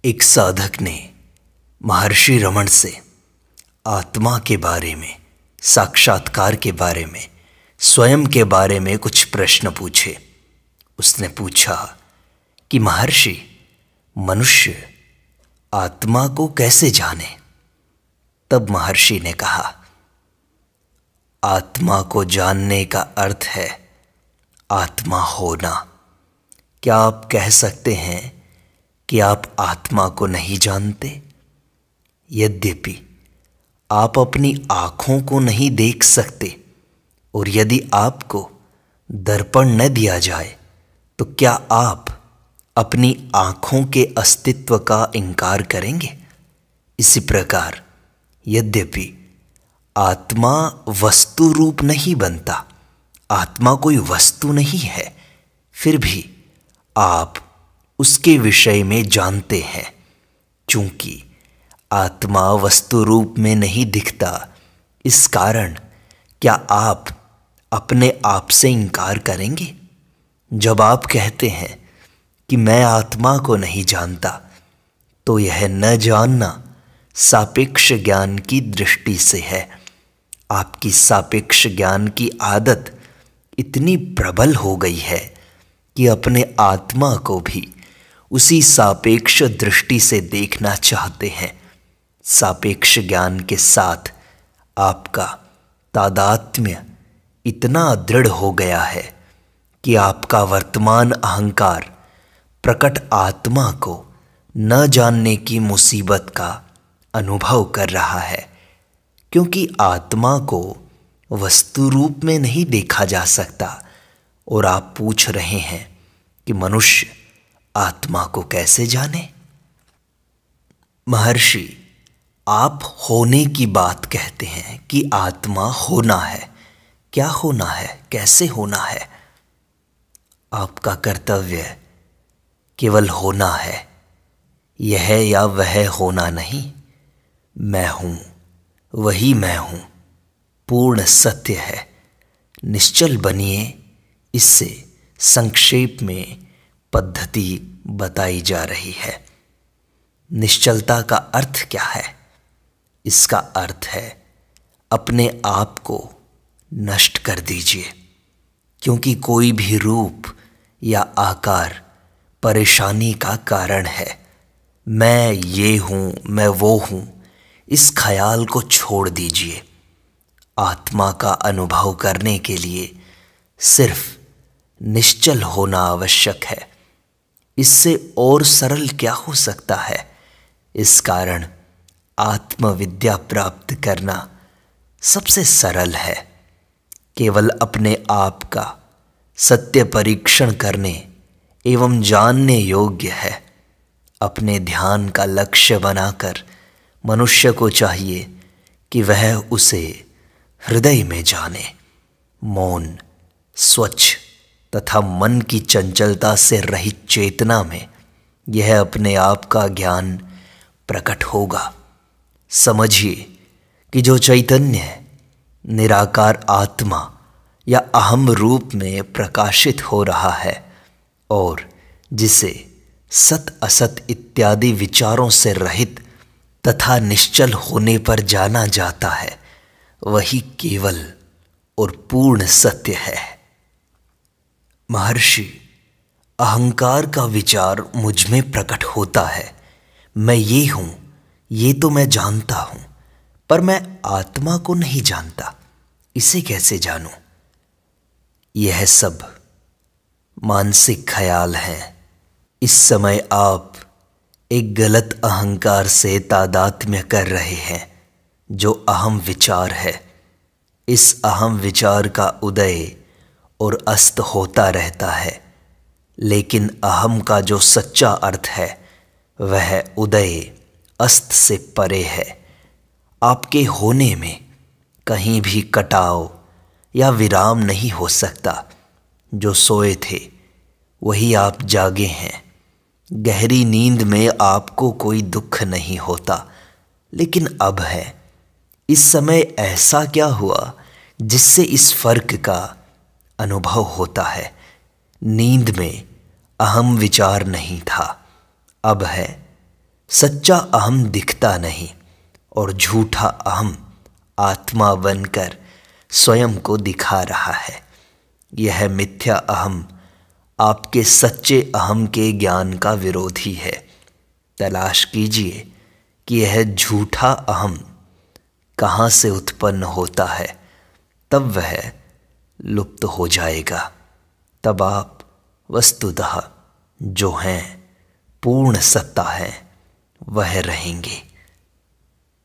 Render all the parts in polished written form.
एक साधक ने महर्षि रमण से आत्मा के बारे में, साक्षात्कार के बारे में, स्वयं के बारे में कुछ प्रश्न पूछे। उसने पूछा कि महर्षि, मनुष्य आत्मा को कैसे जाने? तब महर्षि ने कहा, आत्मा को जानने का अर्थ है आत्मा होना। क्या आप कह सकते हैं कि आप आत्मा को नहीं जानते? यद्यपि आप अपनी आँखों को नहीं देख सकते, और यदि आपको दर्पण न दिया जाए तो क्या आप अपनी आँखों के अस्तित्व का इनकार करेंगे? इसी प्रकार यद्यपि आत्मा वस्तु रूप नहीं बनता, आत्मा कोई वस्तु नहीं है, फिर भी आप उसके विषय में जानते हैं। चूंकि आत्मा वस्तु रूप में नहीं दिखता, इस कारण क्या आप अपने आप से इनकार करेंगे? जब आप कहते हैं कि मैं आत्मा को नहीं जानता, तो यह न जानना सापेक्ष ज्ञान की दृष्टि से है। आपकी सापेक्ष ज्ञान की आदत इतनी प्रबल हो गई है कि अपने आत्मा को भी उसी सापेक्ष दृष्टि से देखना चाहते हैं। सापेक्ष ज्ञान के साथ आपका तादात्म्य इतना दृढ़ हो गया है कि आपका वर्तमान अहंकार प्रकट आत्मा को न जानने की मुसीबत का अनुभव कर रहा है, क्योंकि आत्मा को वस्तु रूप में नहीं देखा जा सकता। और आप पूछ रहे हैं कि मनुष्य आत्मा को कैसे जाने? महर्षि, आप होने की बात कहते हैं कि आत्मा होना है। क्या होना है? कैसे होना है? आपका कर्तव्य केवल होना है, यह या वह होना नहीं। मैं हूँ, वही मैं हूँ, पूर्ण सत्य है। निश्चल बनिए, इससे संक्षेप में पद्धति बताई जा रही है। निश्चलता का अर्थ क्या है? इसका अर्थ है अपने आप को नष्ट कर दीजिए, क्योंकि कोई भी रूप या आकार परेशानी का कारण है। मैं ये हूँ, मैं वो हूँ, इस ख्याल को छोड़ दीजिए। आत्मा का अनुभव करने के लिए सिर्फ निश्चल होना आवश्यक है। इससे और सरल क्या हो सकता है? इस कारण आत्मविद्या प्राप्त करना सबसे सरल है। केवल अपने आप का सत्य परीक्षण करने एवं जानने योग्य है। अपने ध्यान का लक्ष्य बनाकर मनुष्य को चाहिए कि वह उसे हृदय में जाने। मौन, स्वच्छ तथा मन की चंचलता से रहित चेतना में यह अपने आप का ज्ञान प्रकट होगा। समझिए कि जो चैतन्य निराकार आत्मा या अहम रूप में प्रकाशित हो रहा है और जिसे सत असत इत्यादि विचारों से रहित तथा निश्चल होने पर जाना जाता है, वही केवल और पूर्ण सत्य है। महर्षि, अहंकार का विचार मुझ में प्रकट होता है। मैं ये हूँ, ये तो मैं जानता हूँ, पर मैं आत्मा को नहीं जानता। इसे कैसे जानूं? यह सब मानसिक ख्याल है। इस समय आप एक गलत अहंकार से तादात्म्य कर रहे हैं, जो अहम विचार है। इस अहम विचार का उदय और अस्त होता रहता है, लेकिन अहम का जो सच्चा अर्थ है वह उदय अस्त से परे है। आपके होने में कहीं भी कटाव या विराम नहीं हो सकता। जो सोए थे वही आप जागे हैं। गहरी नींद में आपको कोई दुख नहीं होता, लेकिन अब है। इस समय ऐसा क्या हुआ जिससे इस फर्क का अनुभव होता है? नींद में अहम विचार नहीं था, अब है। सच्चा अहम दिखता नहीं और झूठा अहम आत्मा बनकर स्वयं को दिखा रहा है। यह मिथ्या अहम आपके सच्चे अहम के ज्ञान का विरोधी है। तलाश कीजिए कि यह झूठा अहम कहाँ से उत्पन्न होता है, तब वह लुप्त हो जाएगा। तब आप वस्तुतः जो हैं, पूर्ण सत्ता है, वह रहेंगे।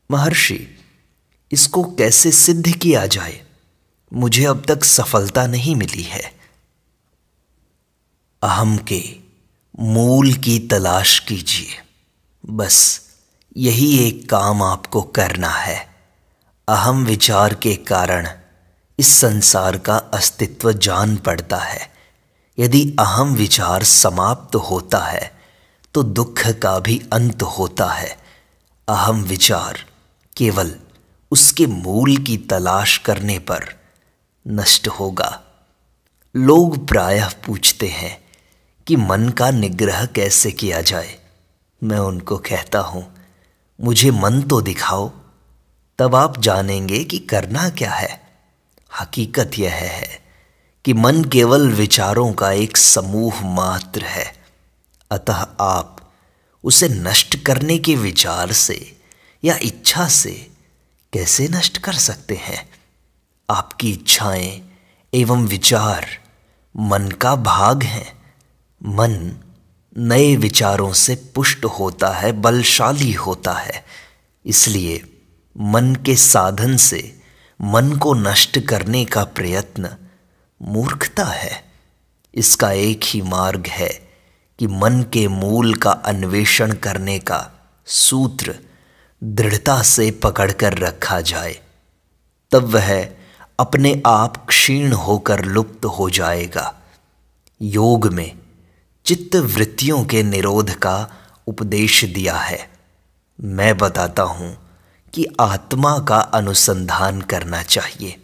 महर्षि, इसको कैसे सिद्ध किया जाए? मुझे अब तक सफलता नहीं मिली है। अहम के मूल की तलाश कीजिए, बस यही एक काम आपको करना है। अहम विचार के कारण इस संसार का अस्तित्व जान पड़ता है। यदि अहम विचार समाप्त होता है तो दुख का भी अंत होता है। अहम विचार केवल उसके मूल की तलाश करने पर नष्ट होगा। लोग प्रायः पूछते हैं कि मन का निग्रह कैसे किया जाए। मैं उनको कहता हूँ, मुझे मन तो दिखाओ, तब आप जानेंगे कि करना क्या है। हकीकत यह है कि मन केवल विचारों का एक समूह मात्र है। अतः आप उसे नष्ट करने के विचार से या इच्छा से कैसे नष्ट कर सकते हैं? आपकी इच्छाएं एवं विचार मन का भाग हैं। मन नए विचारों से पुष्ट होता है, बलशाली होता है। इसलिए मन के साधन से मन को नष्ट करने का प्रयत्न मूर्खता है। इसका एक ही मार्ग है कि मन के मूल का अन्वेषण करने का सूत्र दृढ़ता से पकड़कर रखा जाए। तब वह अपने आप क्षीण होकर लुप्त हो जाएगा। योग में चित्त वृत्तियों के निरोध का उपदेश दिया है। मैं बताता हूँ कि आत्मा का अनुसंधान करना चाहिए।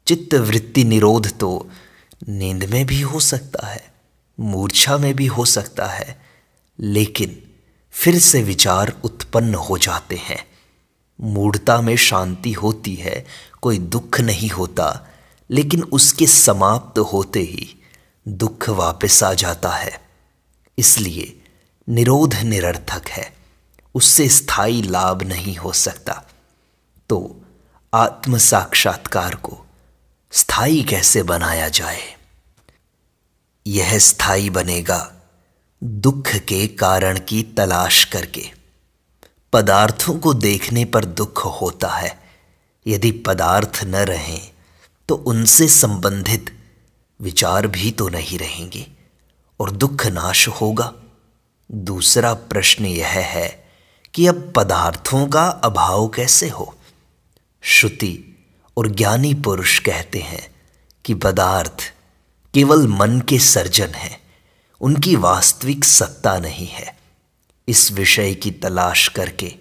चित्त वृत्ति निरोध तो नींद में भी हो सकता है, मूर्छा में भी हो सकता है, लेकिन फिर से विचार उत्पन्न हो जाते हैं। मूढ़ता में शांति होती है, कोई दुख नहीं होता, लेकिन उसके समाप्त होते ही दुख वापस आ जाता है। इसलिए निरोध निरर्थक है, उससे स्थायी लाभ नहीं हो सकता। तो आत्म साक्षात्कार को स्थायी कैसे बनाया जाए? यह स्थायी बनेगा दुख के कारण की तलाश करके। पदार्थों को देखने पर दुख होता है। यदि पदार्थ न रहें तो उनसे संबंधित विचार भी तो नहीं रहेंगे और दुख नाश होगा। दूसरा प्रश्न यह है कि अब पदार्थों का अभाव कैसे हो? श्रुति और ज्ञानी पुरुष कहते हैं कि पदार्थ केवल मन के सर्जन हैं, उनकी वास्तविक सत्ता नहीं है। इस विषय की तलाश करके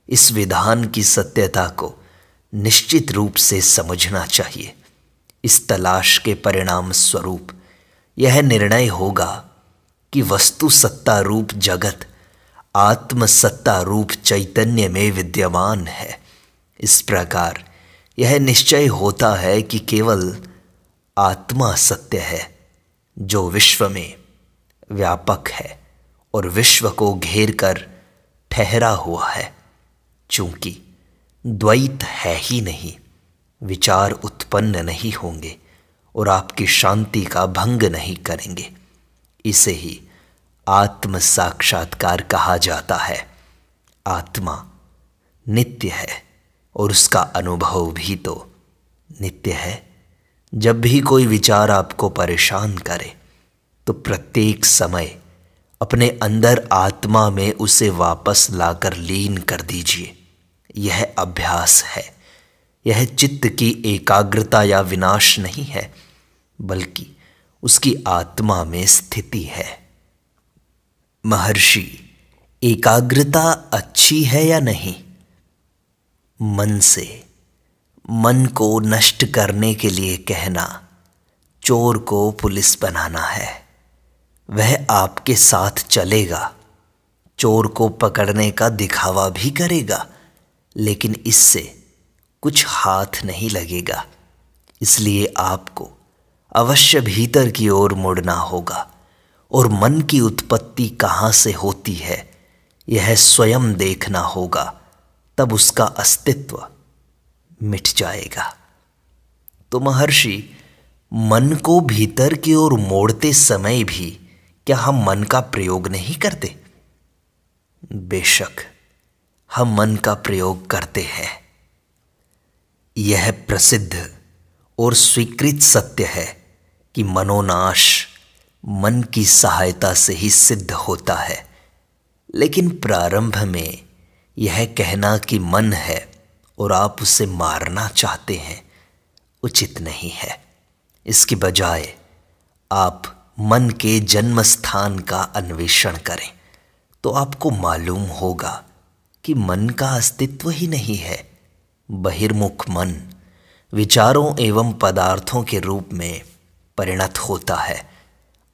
इस विधान की सत्यता को निश्चित रूप से समझना चाहिए। इस तलाश के परिणाम स्वरूप यह निर्णय होगा कि वस्तु सत्ता रूप जगत आत्म सत्ता रूप चैतन्य में विद्यमान है। इस प्रकार यह निश्चय होता है कि केवल आत्मा सत्य है, जो विश्व में व्यापक है और विश्व को घेर कर ठहरा हुआ है। चूंकि द्वैत है ही नहीं, विचार उत्पन्न नहीं होंगे और आपकी शांति का भंग नहीं करेंगे। इसे ही आत्म साक्षात्कार कहा जाता है। आत्मा नित्य है और उसका अनुभव भी तो नित्य है। जब भी कोई विचार आपको परेशान करे तो प्रत्येक समय अपने अंदर आत्मा में उसे वापस लाकर लीन कर दीजिए। यह अभ्यास है। यह चित्त की एकाग्रता या विनाश नहीं है, बल्कि उसकी आत्मा में स्थिति है। महर्षि, एकाग्रता अच्छी है या नहीं? मन से मन को नष्ट करने के लिए कहना चोर को पुलिस बनाना है। वह आपके साथ चलेगा चोर को पकड़ने का दिखावा भी करेगा, लेकिन इससे कुछ हाथ नहीं लगेगा। इसलिए आपको अवश्य भीतर की ओर मुड़ना होगा और मन की उत्पत्ति कहाँ से होती है यह स्वयं देखना होगा, तब उसका अस्तित्व मिट जाएगा। तो महर्षि, मन को भीतर की ओर मोड़ते समय भी क्या हम मन का प्रयोग नहीं करते? बेशक हम मन का प्रयोग करते हैं। यह प्रसिद्ध और स्वीकृत सत्य है कि मनोनाश मन की सहायता से ही सिद्ध होता है। लेकिन प्रारंभ में यह कहना कि मन है और आप उसे मारना चाहते हैं उचित नहीं है। इसके बजाय आप मन के जन्म स्थान का अन्वेषण करें तो आपको मालूम होगा कि मन का अस्तित्व ही नहीं है। बहिर्मुख मन विचारों एवं पदार्थों के रूप में परिणत होता है।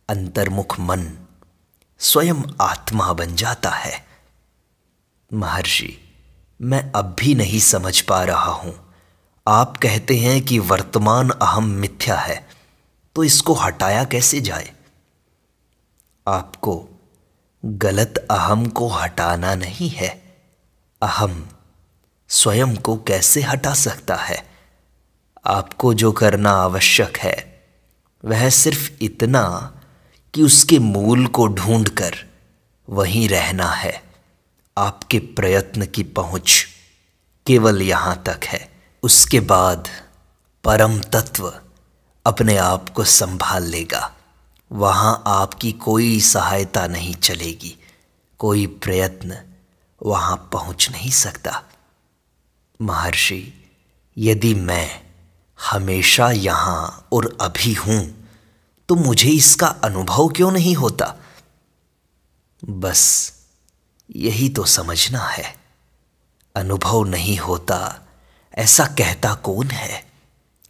अंतर्मुख मन स्वयं आत्मा बन जाता है। महर्षि, मैं अब भी नहीं समझ पा रहा हूं। आप कहते हैं कि वर्तमान अहम मिथ्या है, तो इसको हटाया कैसे जाए? आपको गलत अहम को हटाना नहीं है। अहम स्वयं को कैसे हटा सकता है? आपको जो करना आवश्यक है वह सिर्फ इतना कि उसके मूल को ढूंढकर वहीं रहना है। आपके प्रयत्न की पहुंच केवल यहां तक है। उसके बाद परम तत्व अपने आप को संभाल लेगा। वहां आपकी कोई सहायता नहीं चलेगी, कोई प्रयत्न वहां पहुंच नहीं सकता। महर्षि, यदि मैं हमेशा यहां और अभी हूं तो मुझे इसका अनुभव क्यों नहीं होता? बस यही तो समझना है। अनुभव नहीं होता ऐसा कहता कौन है?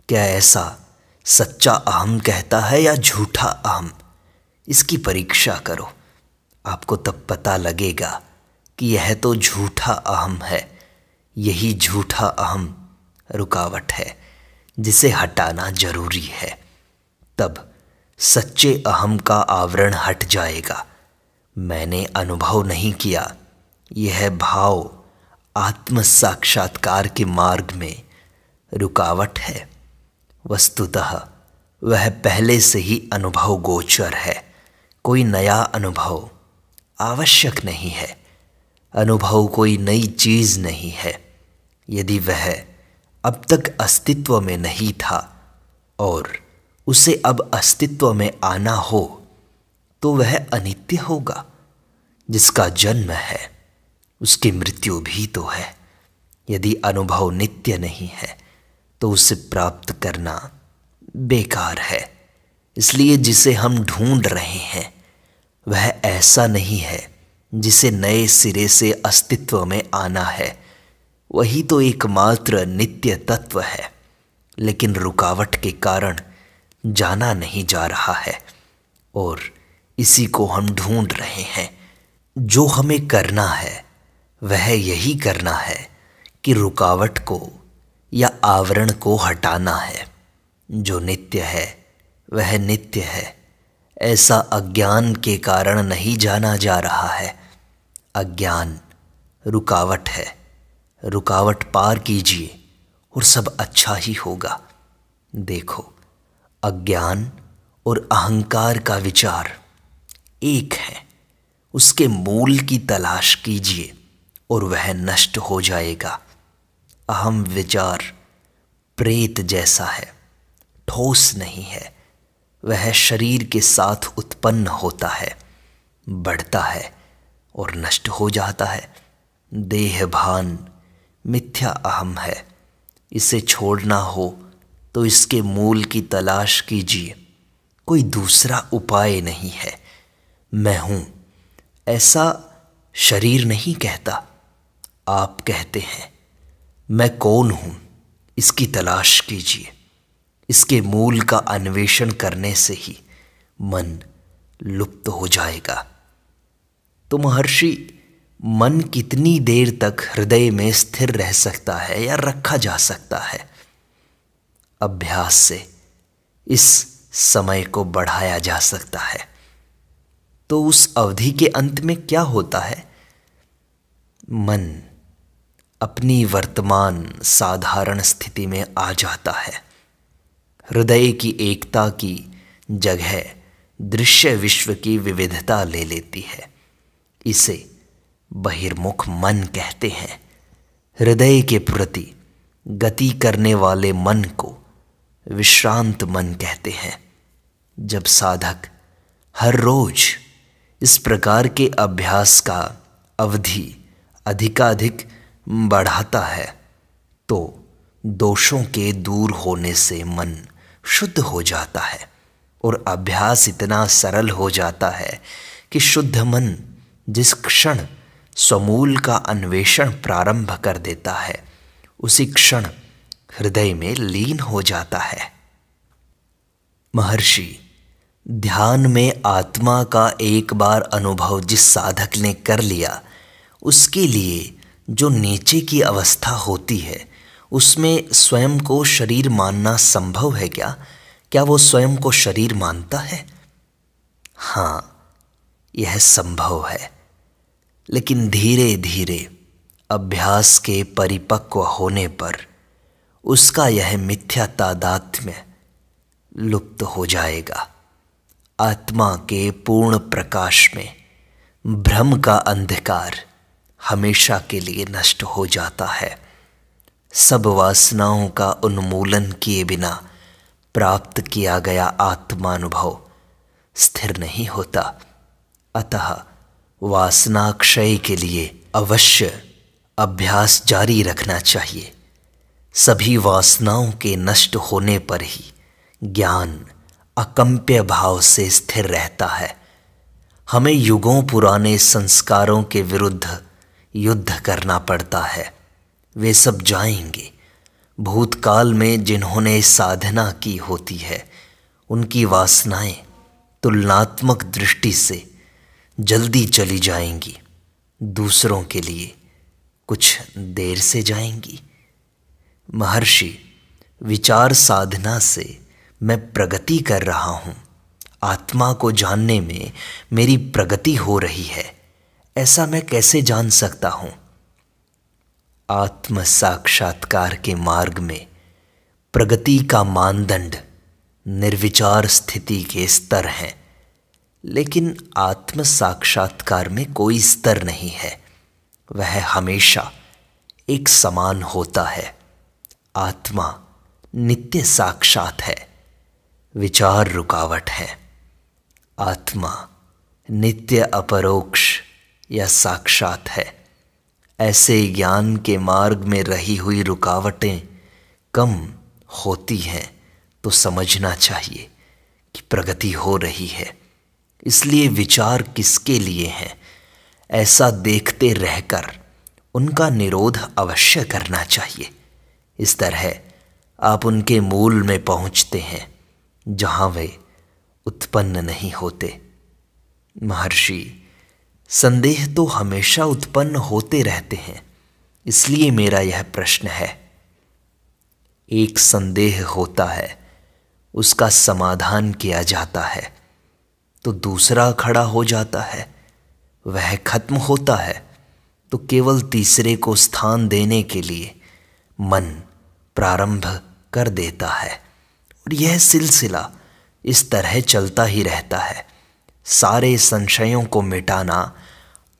क्या ऐसा सच्चा अहम कहता है या झूठा अहम? इसकी परीक्षा करो, आपको तब पता लगेगा कि यह तो झूठा अहम है। यही झूठा अहम रुकावट है जिसे हटाना जरूरी है। तब सच्चे अहम का आवरण हट जाएगा। मैंने अनुभव नहीं किया, यह भाव आत्म साक्षात्कार के मार्ग में रुकावट है। वस्तुतः वह पहले से ही अनुभव गोचर है। कोई नया अनुभव आवश्यक नहीं है। अनुभव कोई नई चीज नहीं है। यदि वह अब तक अस्तित्व में नहीं था और उसे अब अस्तित्व में आना हो तो वह अनित्य होगा। जिसका जन्म है उसकी मृत्यु भी तो है। यदि अनुभव नित्य नहीं है तो उसे प्राप्त करना बेकार है। इसलिए जिसे हम ढूंढ रहे हैं वह ऐसा नहीं है जिसे नए सिरे से अस्तित्व में आना है। वही तो एकमात्र नित्य तत्व है, लेकिन रुकावट के कारण जाना नहीं जा रहा है और इसी को हम ढूंढ रहे हैं। जो हमें करना है वह यही करना है कि रुकावट को या आवरण को हटाना है। जो नित्य है वह नित्य है, ऐसा अज्ञान के कारण नहीं जाना जा रहा है। अज्ञान रुकावट है। रुकावट पार कीजिए और सब अच्छा ही होगा। देखो, अज्ञान और अहंकार का विचार एक है। उसके मूल की तलाश कीजिए और वह नष्ट हो जाएगा। अहम विचार प्रेत जैसा है, ठोस नहीं है। वह शरीर के साथ उत्पन्न होता है, बढ़ता है और नष्ट हो जाता है। देह भान मिथ्या अहम है। इसे छोड़ना हो तो इसके मूल की तलाश कीजिए। कोई दूसरा उपाय नहीं है। मैं हूं ऐसा शरीर नहीं कहता। आप कहते हैं मैं कौन हूं, इसकी तलाश कीजिए। इसके मूल का अन्वेषण करने से ही मन लुप्त हो जाएगा। तो महर्षि, मन कितनी देर तक हृदय में स्थिर रह सकता है या रखा जा सकता है? अभ्यास से इस समय को बढ़ाया जा सकता है। तो उस अवधि के अंत में क्या होता है? मन अपनी वर्तमान साधारण स्थिति में आ जाता है। हृदय की एकता की जगह दृश्य विश्व की विविधता ले लेती है। इसे बहिर्मुख मन कहते हैं। हृदय के प्रति गति करने वाले मन को विश्रांत मन कहते हैं। जब साधक हर रोज इस प्रकार के अभ्यास का अवधि अधिकाधिक बढ़ाता है तो दोषों के दूर होने से मन शुद्ध हो जाता है और अभ्यास इतना सरल हो जाता है कि शुद्ध मन जिस क्षण स्वमूल का अन्वेषण प्रारंभ कर देता है उसी क्षण हृदय में लीन हो जाता है। महर्षि, ध्यान में आत्मा का एक बार अनुभव जिस साधक ने कर लिया उसके लिए जो नीचे की अवस्था होती है उसमें स्वयं को शरीर मानना संभव है क्या? क्या वो स्वयं को शरीर मानता है? हाँ, यह संभव है, लेकिन धीरे धीरे अभ्यास के परिपक्व होने पर उसका यह मिथ्या तादात्म्य लुप्त हो जाएगा। आत्मा के पूर्ण प्रकाश में भ्रम का अंधकार हमेशा के लिए नष्ट हो जाता है। सब वासनाओं का उन्मूलन किए बिना प्राप्त किया गया आत्मानुभव स्थिर नहीं होता। अतः वासनाक्षय के लिए अवश्य अभ्यास जारी रखना चाहिए। सभी वासनाओं के नष्ट होने पर ही ज्ञान अकंप्य भाव से स्थिर रहता है। हमें युगों पुराने संस्कारों के विरुद्ध युद्ध करना पड़ता है। वे सब जाएंगे। भूतकाल में जिन्होंने साधना की होती है उनकी वासनाएं तुलनात्मक दृष्टि से जल्दी चली जाएंगी, दूसरों के लिए कुछ देर से जाएंगी। महर्षि, विचार साधना से मैं प्रगति कर रहा हूँ। आत्मा को जानने में मेरी प्रगति हो रही है, ऐसा मैं कैसे जान सकता हूँ? आत्म साक्षात्कार के मार्ग में प्रगति का मानदंड निर्विचार स्थिति के स्तर हैं, लेकिन आत्म साक्षात्कार में कोई स्तर नहीं है। वह हमेशा एक समान होता है। आत्मा नित्य साक्षात है, विचार रुकावट है। आत्मा नित्य अपरोक्ष या साक्षात है। ऐसे ज्ञान के मार्ग में रही हुई रुकावटें कम होती हैं तो समझना चाहिए कि प्रगति हो रही है। इसलिए विचार किसके लिए हैं, ऐसा देखते रहकर उनका निरोध अवश्य करना चाहिए। इस तरह आप उनके मूल में पहुंचते हैं जहां वे उत्पन्न नहीं होते। महर्षि, संदेह तो हमेशा उत्पन्न होते रहते हैं, इसलिए मेरा यह प्रश्न है। एक संदेह होता है, उसका समाधान किया जाता है तो दूसरा खड़ा हो जाता है। वह खत्म होता है तो केवल तीसरे को स्थान देने के लिए मन प्रारंभ कर देता है और यह सिलसिला इस तरह चलता ही रहता है। सारे संशयों को मिटाना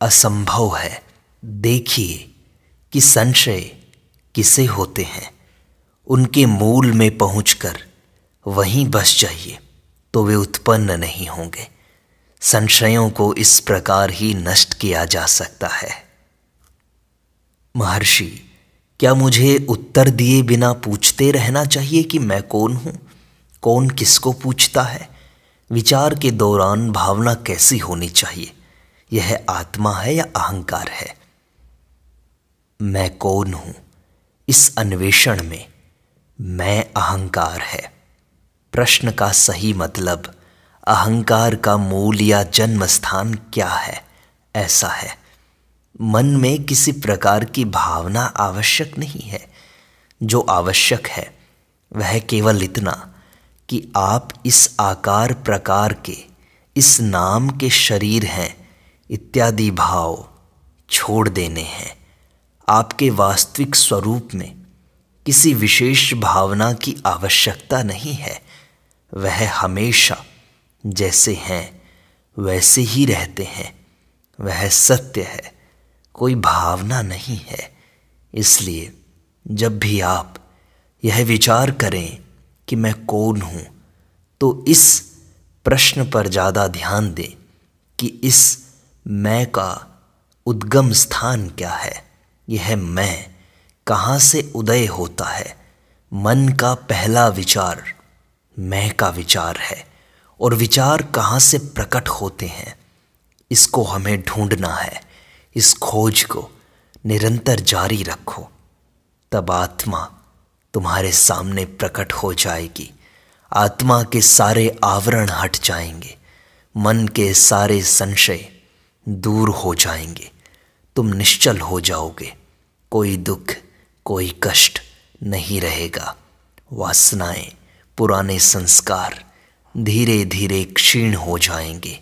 असंभव है। देखिए कि संशय किसे होते हैं, उनके मूल में पहुंचकर वहीं बस जाइए तो वे उत्पन्न नहीं होंगे। संशयों को इस प्रकार ही नष्ट किया जा सकता है। महर्षि, क्या मुझे उत्तर दिए बिना पूछते रहना चाहिए कि मैं कौन हूं? कौन किसको पूछता है? विचार के दौरान भावना कैसी होनी चाहिए? यह आत्मा है या अहंकार है? मैं कौन हूं, इस अन्वेषण में मैं अहंकार है। प्रश्न का सही मतलब अहंकार का मूल या जन्म स्थान क्या है, ऐसा है। मन में किसी प्रकार की भावना आवश्यक नहीं है। जो आवश्यक है वह केवल इतना कि आप इस आकार प्रकार के, इस नाम के शरीर हैं इत्यादि भाव छोड़ देने हैं। आपके वास्तविक स्वरूप में किसी विशेष भावना की आवश्यकता नहीं है। वह हमेशा जैसे हैं वैसे ही रहते हैं। वह सत्य है, कोई भावना नहीं है। इसलिए जब भी आप यह विचार करें कि मैं कौन हूँ, तो इस प्रश्न पर ज़्यादा ध्यान दें कि इस मैं का उद्गम स्थान क्या है। यह मैं कहाँ से उदय होता है। मन का पहला विचार मैं का विचार है, और विचार कहाँ से प्रकट होते हैं इसको हमें ढूंढना है। इस खोज को निरंतर जारी रखो, तब आत्मा तुम्हारे सामने प्रकट हो जाएगी। आत्मा के सारे आवरण हट जाएंगे, मन के सारे संशय दूर हो जाएंगे। तुम निश्चल हो जाओगे, कोई दुख कोई कष्ट नहीं रहेगा। वासनाएं, पुराने संस्कार धीरे धीरे क्षीण हो जाएंगे।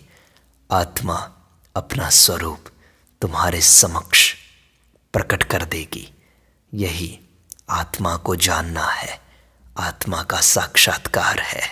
आत्मा अपना स्वरूप तुम्हारे समक्ष प्रकट कर देगी। यही आत्मा को जानना है, आत्मा का साक्षात्कार है।